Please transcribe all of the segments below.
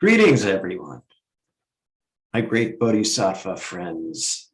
Greetings, everyone, my great Bodhisattva friends.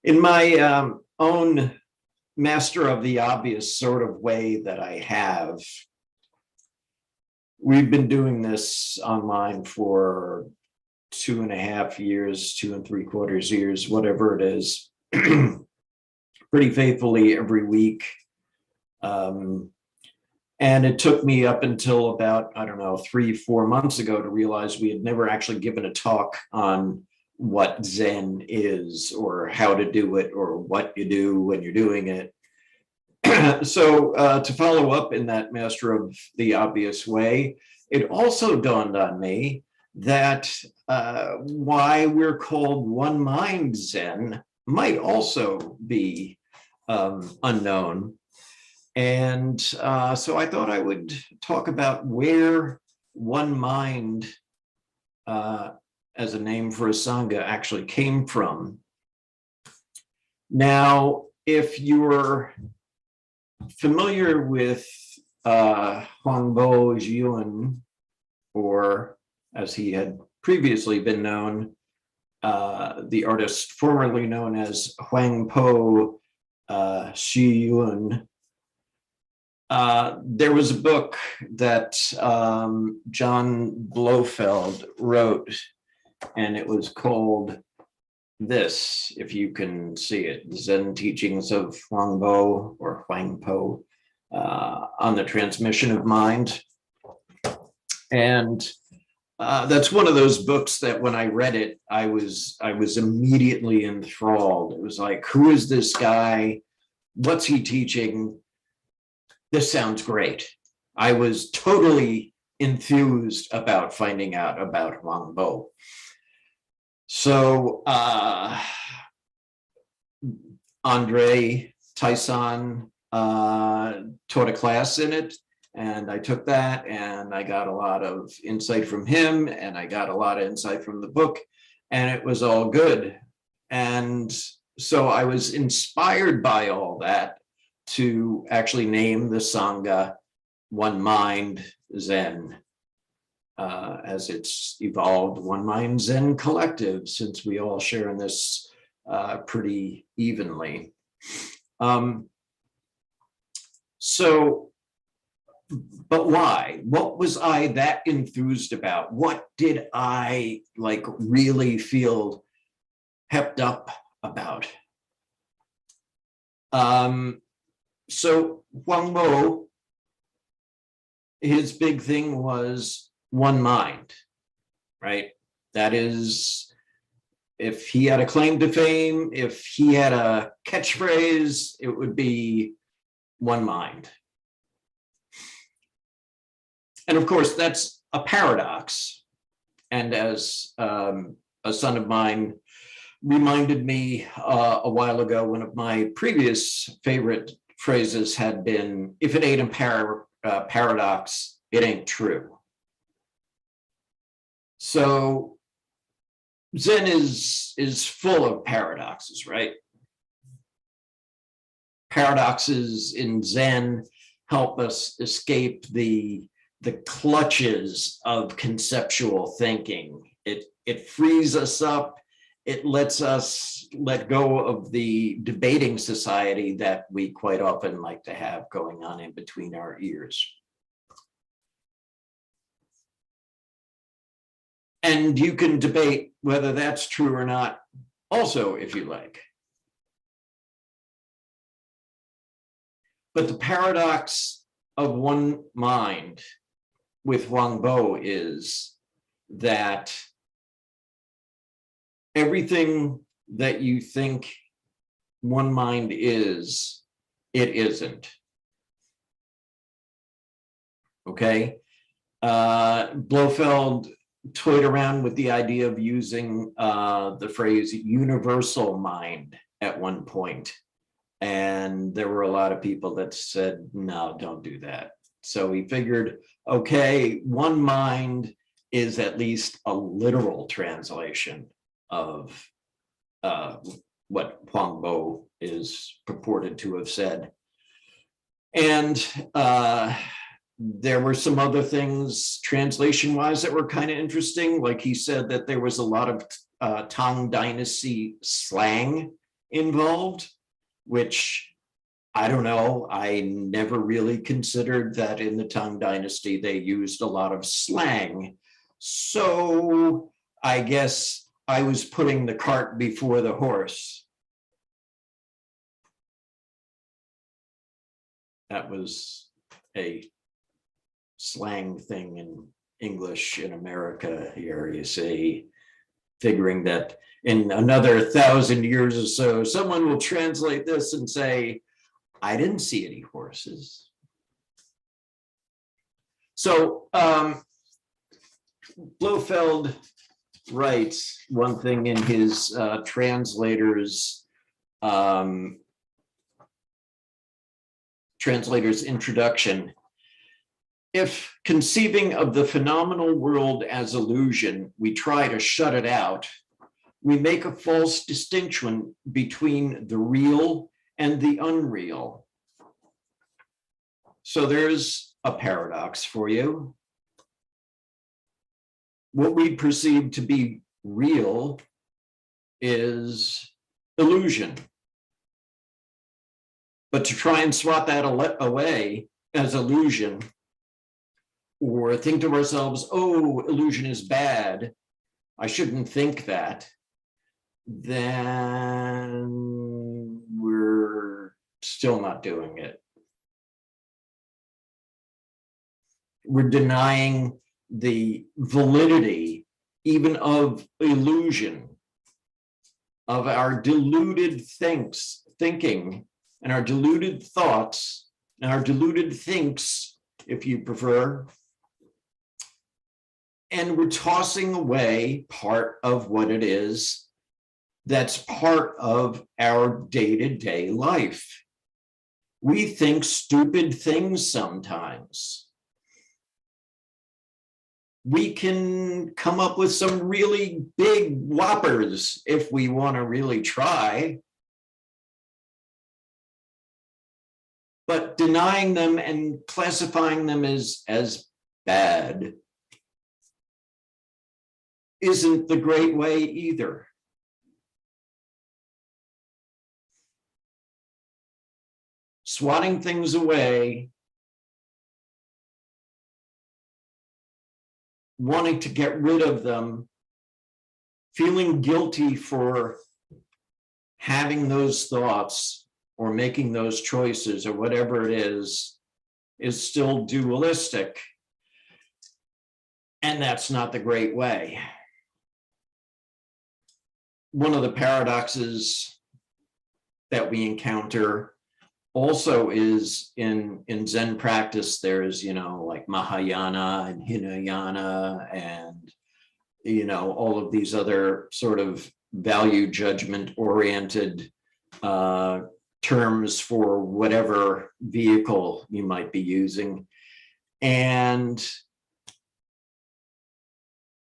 In my own master of the obvious sort of way that I have, we've been doing this online for 2.5 years, 2 3/4 years, whatever it is, pretty faithfully every week. And it took me up until about, 3-4 months ago to realize we had never actually given a talk on what Zen is or how to do it or what you do when you're doing it. So to follow up in that master of the obvious way, it also dawned on me that why we're called one mind Zen might also be unknown. And so I thought I would talk about where one mind as a name for a Sangha actually came from. Now, if you're familiar with Huangbo Xiyun, or as he had previously been known, the artist formerly known as Huangbo Xiyun, there was a book that John Blofeld wrote, and it was called this, if you can see it, Zen Teachings of Huangbo or Huangpo on the Transmission of Mind. And that's one of those books that when I read it, I was immediately enthralled. It was like, who is this guy? What's he teaching? This sounds great. I was totally enthused about finding out about Huangbo. So Andre Tyson taught a class in it, and I took that, and I got a lot of insight from him, and I got a lot of insight from the book, and it was all good. And so I was inspired by all that to actually name the Sangha One Mind Zen, as it's evolved, One Mind Zen Collective, since we all share in this pretty evenly. So, but why? What was I that enthused about? What did I really feel pepped up about? So Huangbo, his big thing was one mind, right? That is, if he had a claim to fame, if he had a catchphrase, it would be one mind. And of course, that's a paradox. And as a son of mine reminded me a while ago, one of my previous favorite phrases had been, if it ain't a paradox, it ain't true. So Zen is full of paradoxes, right? Paradoxes in Zen help us escape the clutches of conceptual thinking. It frees us up. It lets us let go of the debating society that we quite often like to have going on in between our ears. And you can debate whether that's true or not also, if you like. But the paradox of one mind with Huangbo is that everything that you think one mind is, it isn't. Okay? Blofeld toyed around with the idea of using the phrase universal mind at one point. And there were a lot of people that said, no, don't do that. So he figured, okay, one mind is at least a literal translation of what Huangbo is purported to have said. And there were some other things translation-wise that were kind of interesting. Like he said that there was a lot of Tang Dynasty slang involved, which I don't know. I never really considered that in the Tang Dynasty they used a lot of slang. So I guess I was putting the cart before the horse. That was a slang thing in English in America here, you see, figuring that in another 1,000 years or so, someone will translate this and say, I didn't see any horses. So Blofeld writes one thing in his translator's introduction. If conceiving of the phenomenal world as illusion, we try to shut it out, we make a false distinction between the real and the unreal. So there's a paradox for you. What we perceive to be real is illusion. But to try and swat that away as illusion, or think to ourselves, oh, illusion is bad, I shouldn't think that, then we're still not doing it. We're denying the validity even of illusion, of our deluded thinking, and our deluded thoughts, and our deluded thinks, if you prefer. And we're tossing away part of what it is that's part of our day-to-day life. We think stupid things sometimes. We can come up with some really big whoppers if we want to really try. But denying them and classifying them as bad isn't the great way either. Swatting things away, wanting to get rid of them, feeling guilty for having those thoughts or making those choices or whatever it is still dualistic. And that's not the great way. One of the paradoxes that we encounter also is in Zen practice, there's, like Mahayana and Hinayana and, all of these other sort of value judgment oriented terms for whatever vehicle you might be using. And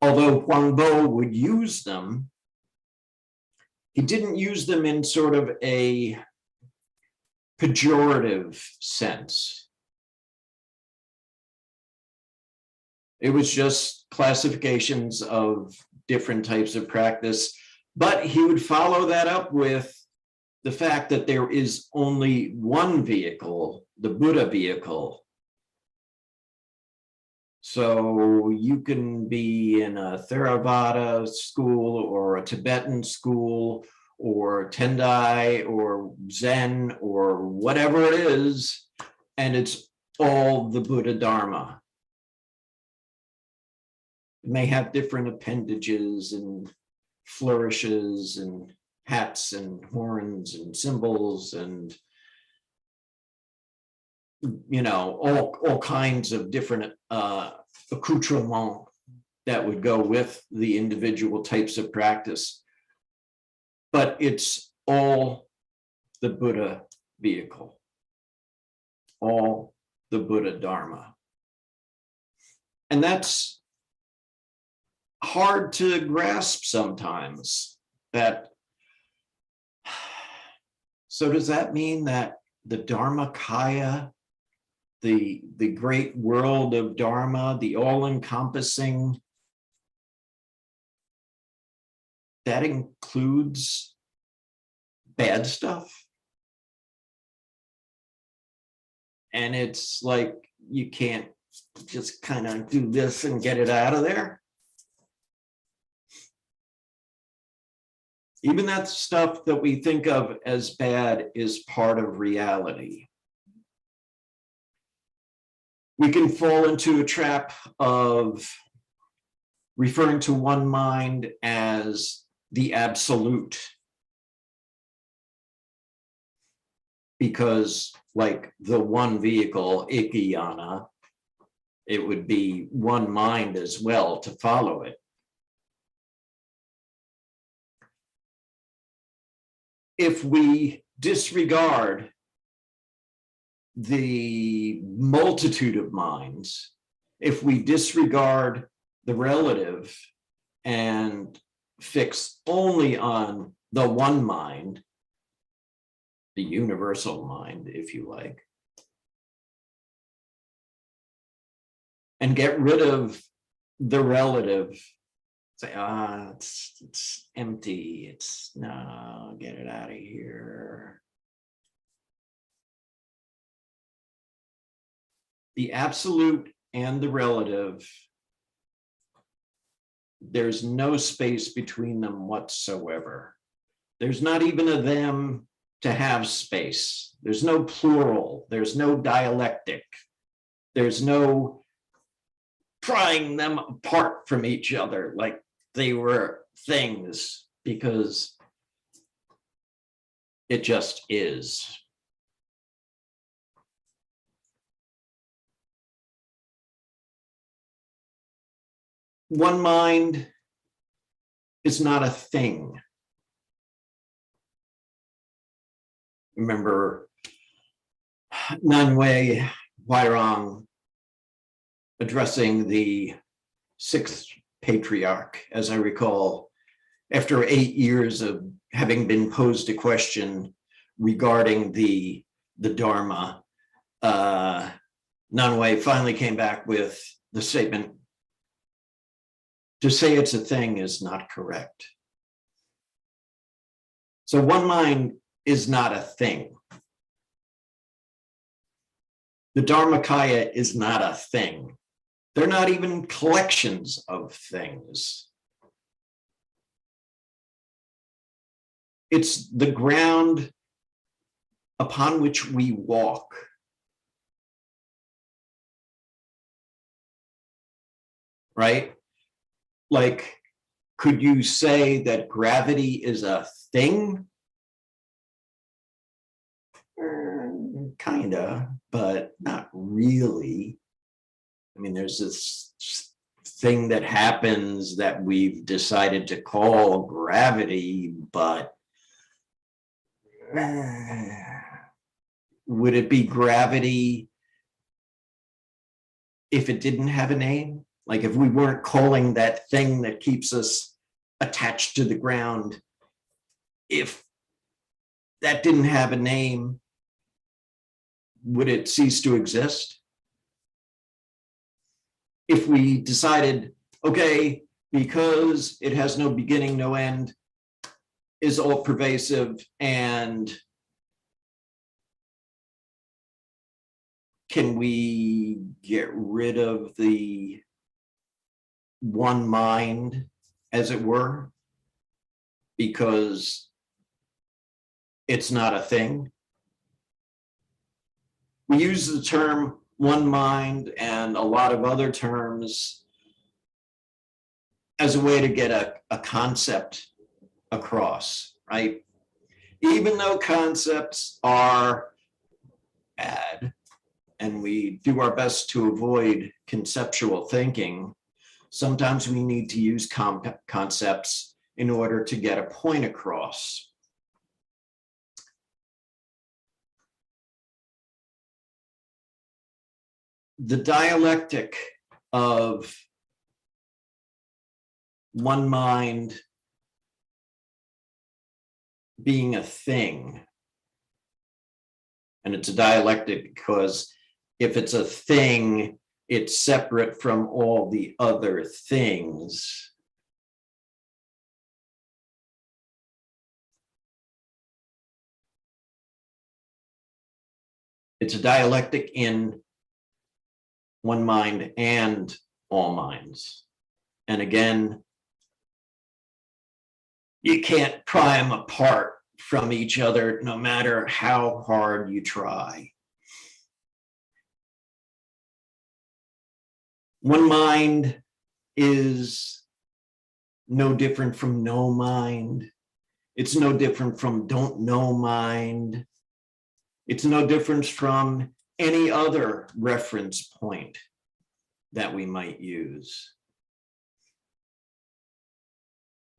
although Huangbo would use them, he didn't use them in sort of a pejorative sense. It was just classifications of different types of practice, but he would follow that up with the fact that there is only one vehicle, the Buddha vehicle. So you can be in a Theravada school or a Tibetan school or Tendai or Zen or whatever it is, and it's all the Buddha Dharma. It may have different appendages and flourishes and hats and horns and symbols and all kinds of different accoutrements that would go with the individual types of practice. But it's all the Buddha vehicle, all the Buddha Dharma. And that's hard to grasp sometimes. So does that mean that the Dharmakaya the great world of Dharma, the all-encompassing, that includes bad stuff. And it's like, you can't just kind of do this and get it out of there. Even that stuff that we think of as bad is part of reality. We can fall into a trap of referring to one mind as the absolute, because like the one vehicle, ikayana, it would be one mind as well to follow it. If we disregard the multitude of minds, if we disregard the relative and fix only on the one mind, the universal mind, if you like, and get rid of the relative, say, it's empty, no, get it out of here. The absolute and the relative, there's no space between them whatsoever. There's not even a them to have space. There's no plural. There's no dialectic. There's no prying them apart from each other like they were things, because it just is. One mind is not a thing. Remember Nanwei Huairong addressing the sixth patriarch, as I recall, after 8 years of having been posed a question regarding the Dharma, Nanwei finally came back with the statement, to say it's a thing is not correct. So one mind is not a thing. The Dharmakaya is not a thing. They're not even collections of things. It's the ground upon which we walk. Right? Like, could you say that gravity is a thing? Kinda, but not really. I mean, there's this thing that happens that we've decided to call gravity, but would it be gravity if it didn't have a name? Like if we weren't calling that thing that keeps us attached to the ground, if that didn't have a name, would it cease to exist? If we decided, okay, because it has no beginning, no end, is all pervasive, and can we get rid of the one mind, as it were, because it's not a thing? We use the term one mind and a lot of other terms as a way to get a concept across, right? Even though concepts are bad and we do our best to avoid conceptual thinking, sometimes we need to use concepts in order to get a point across. The dialectic of one mind being a thing, and it's a dialectic because if it's a thing, it's separate from all the other things. It's a dialectic in one mind and all minds. And again, you can't pry them apart from each other, no matter how hard you try. One mind is no different from no mind. It's no different from don't know mind. It's no different from any other reference point that we might use.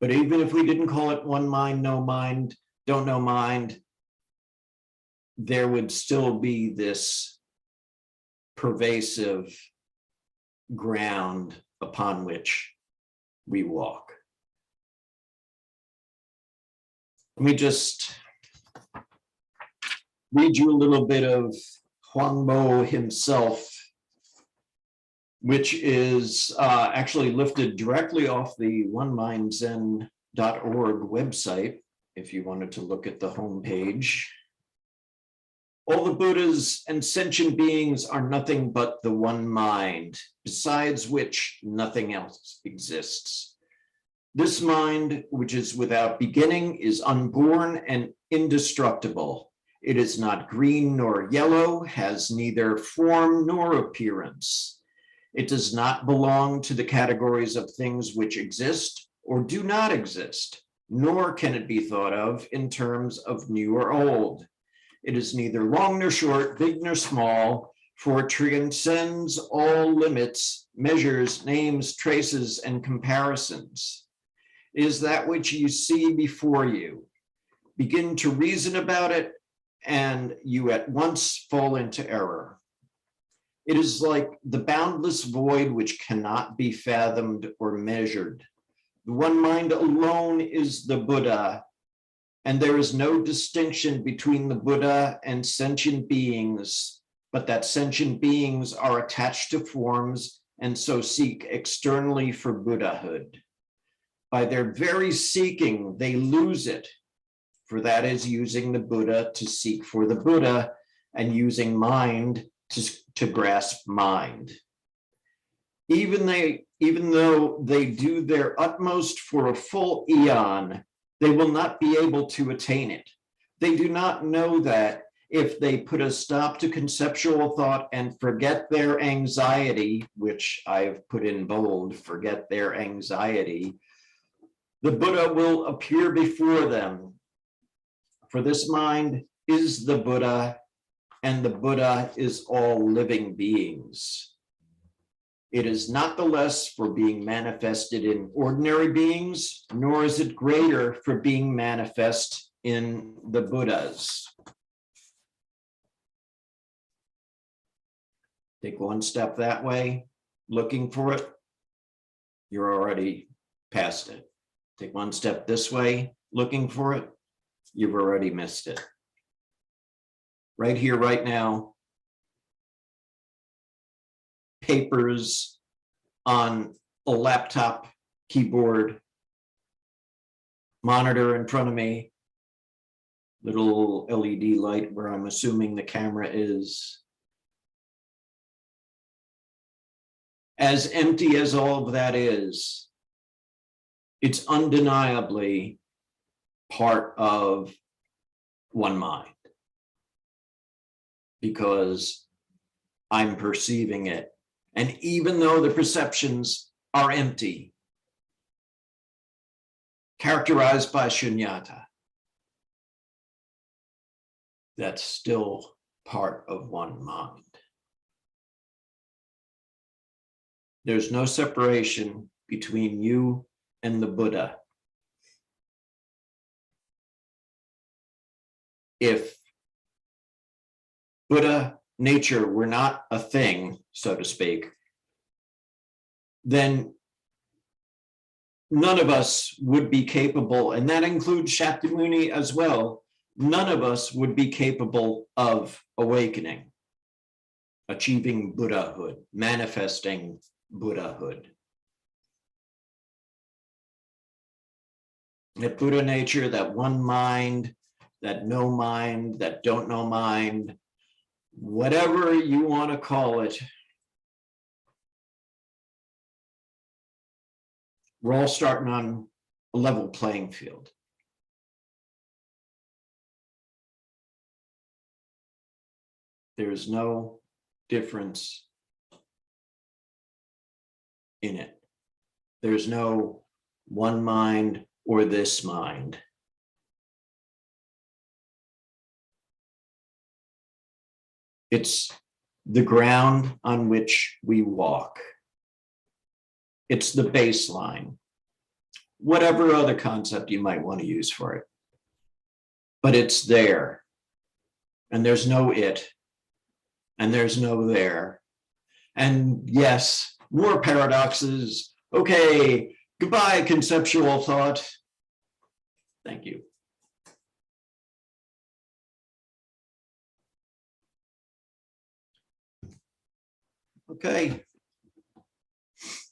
But even if we didn't call it one mind, no mind, don't know mind, there would still be this pervasive ground upon which we walk. Let me just read you a little bit of Huangbo himself, which is actually lifted directly off the onemindzen.org website, if you wanted to look at the homepage. All the Buddhas and sentient beings are nothing but the one mind, besides which nothing else exists. This mind, which is without beginning, is unborn and indestructible. It is not green nor yellow, has neither form nor appearance. It does not belong to the categories of things which exist or do not exist, nor can it be thought of in terms of new or old. It is neither long nor short, big nor small, for it transcends all limits, measures, names, traces, and comparisons. It is that which you see before you. Begin to reason about it, and you at once fall into error. It is like the boundless void which cannot be fathomed or measured. The one mind alone is the Buddha, and there is no distinction between the Buddha and sentient beings, but that sentient beings are attached to forms and so seek externally for Buddhahood. By their very seeking, they lose it, for that is using the Buddha to seek for the Buddha and using mind to grasp mind. Even though they do their utmost for a full eon, they will not be able to attain it. They do not know that if they put a stop to conceptual thought and forget their anxiety, which I've put in bold, forget their anxiety, the Buddha will appear before them. For this mind is the Buddha, and the Buddha is all living beings. It is not the less for being manifested in ordinary beings, nor is it greater for being manifest in the Buddhas. Take one step that way, looking for it, you're already past it. Take one step this way, looking for it, you've already missed it. Right here, right now, papers on a laptop, keyboard, monitor in front of me, little LED light where I'm assuming the camera is. As empty as all of that is, it's undeniably part of one mind, because I'm perceiving it. And even though the perceptions are empty, characterized by shunyata, that's still part of one mind. There's no separation between you and the Buddha. If Buddha nature were not a thing, so to speak, then none of us would be capable, and that includes Shakyamuni as well, none of us would be capable of awakening. achieving Buddhahood, manifesting Buddhahood. That Buddha nature, that one mind, that no mind, that don't know mind, whatever you want to call it, we're all starting on a level playing field. There's no difference in it. There's no one mind or this mind. It's the ground on which we walk. It's the baseline, whatever other concept you might want to use for it. But it's there, and there's no it, and there's no there. And yes, more paradoxes. Okay, goodbye, conceptual thought. Thank you. Okay.